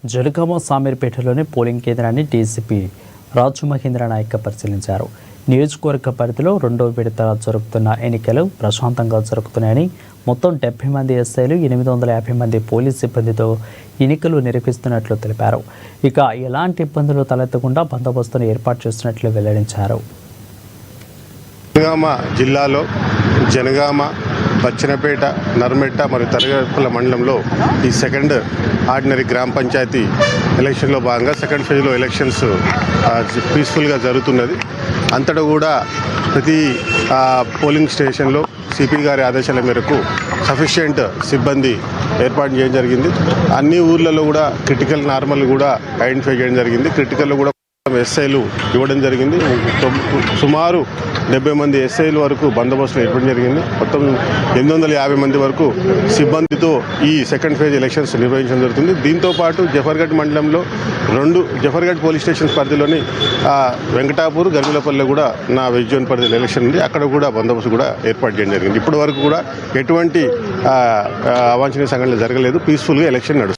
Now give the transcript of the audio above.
Janagama సామీర్పేటలోని polling కేంద్రాన్ని DCP రాజు మహేంద్ర నాయక్ పరిశీలించారు. నియోజకవర్గ పరిధిలో రెండో విడత జరుగుతున్న ఎన్నికలు ప్రశాంతంగా జరుగుతున్నాయని, మొత్తం 70 మంది ఎస్ఐలు 850 మంది పోలీస్ సిబ్బందితో ఎన్నికలు నిర్వహిస్తున్నట్లు తెలిపారు. ఇక ఎలాంటి ఇబ్బందులు తలెత్తకుండా బందోబస్తును ఏర్పాటు చేస్తున్నట్లు వెల్లడించారు. జనగామ జిల్లాలో జనగామ, బచ్చనపేట, నర్మెట్ట మరియు తరగపల్లి మండలంలో ఈ సెకండ్ ఆర్డినరీ గ్రామ పంచాయతీ ఎలక్షన్లో భాగంగా సెకండ్ ఫేజ్లో ఎలక్షన్స్ పీస్ఫుల్గా జరుగుతున్నది. అంతటా కూడా ప్రతి పోలింగ్ స్టేషన్లో సిపి గారి ఆదేశాల మేరకు సఫిషియెంట్ సిబ్బంది ఏర్పాటు చేయడం జరిగింది. అన్ని ఊర్లలో కూడా క్రిటికల్, నార్మల్ కూడా ఐడెంటిఫై చేయడం జరిగింది. క్రిటికల్లో కూడా ఎస్ఐలు ఇవ్వడం జరిగింది. సుమారు 70 మంది ఎస్ఐల వరకు బందోబస్తులు ఏర్పడడం జరిగింది. మొత్తం 850 మంది వరకు సిబ్బందితో ఈ సెకండ్ ఫేజ్ ఎలక్షన్స్ నిర్వహించడం జరుగుతుంది. దీంతోపాటు జఫర్గఢ్ మండలంలో 2 జఫర్గఢ్ పోలీస్ స్టేషన్ పరిధిలోని వెంకటాపూర్, గర్మిలపల్లి కూడా నా వెజ్జోన్ పరిధిలో ఎలక్షన్ ఉంది. అక్కడ కూడా బందోబస్తు కూడా ఏర్పాటు చేయడం జరిగింది. ఇప్పటి వరకు కూడా ఎటువంటి అవాంఛనీయ సంఘటనలు జరగలేదు. పీస్ఫుల్గా ఎలక్షన్ నడుస్తుంది.